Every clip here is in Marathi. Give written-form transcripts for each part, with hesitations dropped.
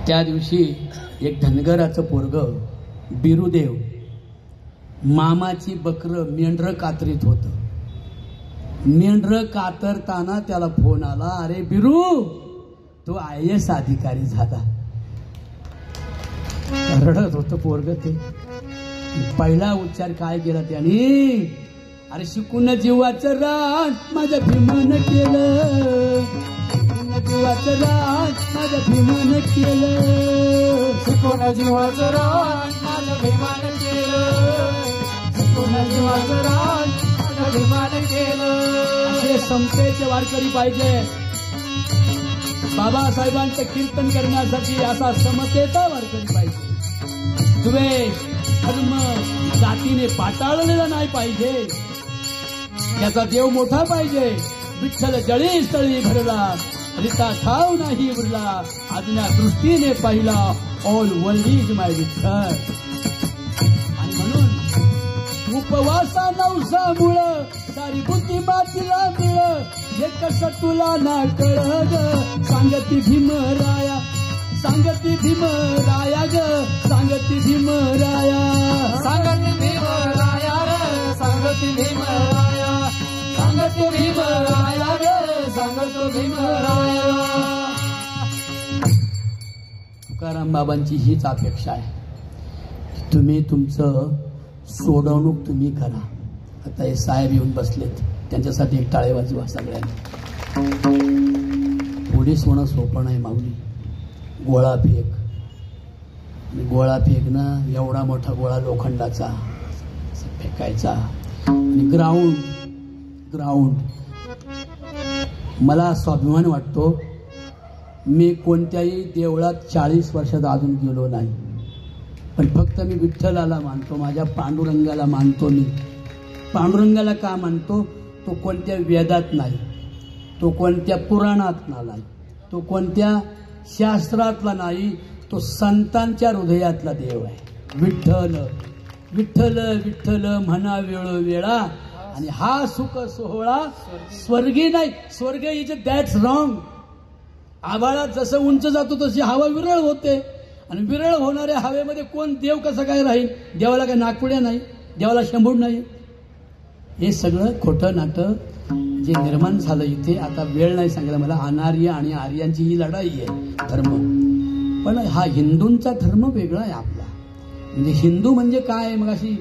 त्या दिवशी एक धनगराचं पोरग बिरुदेव मामाची बकरं मेंढरं कातरीत होतं. मेंढरं कातरताना त्याला फोन आला, अरे बिरू तो IAS अधिकारी झाला. रडत होतं पोरग. ते पहिला उच्चार काय केला त्याने, अरे शिकून जीवाचं रान माझ्या भीमानं केलं, शिकून जीवाचं रान माझ्या भीमानं केलं, शिकून जीवाचं रान माझ्या भीमानं केलं, शिकून जीवाचं रान माझ्या भीमानं केलं. असे समतेचे वारकरी पाहिजे. बाबासाहेबांचं कीर्तन करण्यासाठी असा समतेचा वारकरी पाहिजे. द्वेष धर्म जातीने पाटाळलेला नाही पाहिजे. त्याचा देव मोठा पाहिजे. विठ्ठल जळी स्थळी भरला, रिता ठाव नाही उरला, आज्ञा दृष्टीने पाहिला, ऑल वर्ल्ड इज माय विठ्ठल. आणि म्हणून उपवासा नवसामुळं सारी बुद्धी मातीला मिळ, हे कसं तुला ना कळग, सांगती भीमराया, सांगती भीमराया ग, सांगती भीमराया, सांगती भीमराया रे, सांगती भीमराया, सांगती भीमराया रे, सांगतो भीमराया. तुकाराम बाबांची हीच अपेक्षा आहे. तुम्ही तुमचं सोडवणूक तुम्ही करा. आता हे साहेब येऊन बसलेत, त्यांच्यासाठी एक टाळे वाजवा सगळ्यांनी. पोलीस होणं सोपं नाही माऊली. गोळा फेक, गोळा फेकणं, एवढा मोठा गोळा लोखंडाचा फेकायचा, आणि ग्राउंड ग्राउंड. मला स्वाभिमान वाटतो, मी कोणत्याही देवळात 40 वर्षात अजून गेलो नाही, पण फक्त मी विठ्ठलाला मानतो, माझ्या पांडुरंगाला मानतो. मी पांडुरंगाला का मानतो? तो कोणत्या वेदात नाही, तो कोणत्या पुराणात नाही, तो कोणत्या शास्त्रातला नाही, तो संतांच्या हृदयातला देव आहे. विठ्ठल विठ्ठल विठ्ठल म्हणा वेळोवेळा, आणि हा सुख सोहळा स्वर्गी नाही. स्वर्ग इज दॅट्स रॉंग. आभाळात जसं उंच जातो तशी हवा विरळ होते, आणि विरळ होणाऱ्या हवेमध्ये कोण देव कसा काय राहील? देवाला काय नागपुड्या नाही, देवाला शंभूड नाही. हे सगळं खोटं नाटं जे निर्माण झालं इथे. आता वेळ नाही सांगायला मला. अनार्य आणि आर्यांची ही लढाई आहे धर्म, पण हा हिंदूंचा धर्म वेगळा आहे आपला. म्हणजे हिंदू म्हणजे काय? मग अशी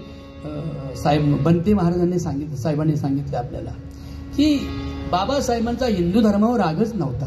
साहेब बनते महाराजांनी सांगितलं, साहेबांनी सांगितलं आपल्याला की बाबासाहेबांचा हिंदू धर्मावर रागच नव्हता.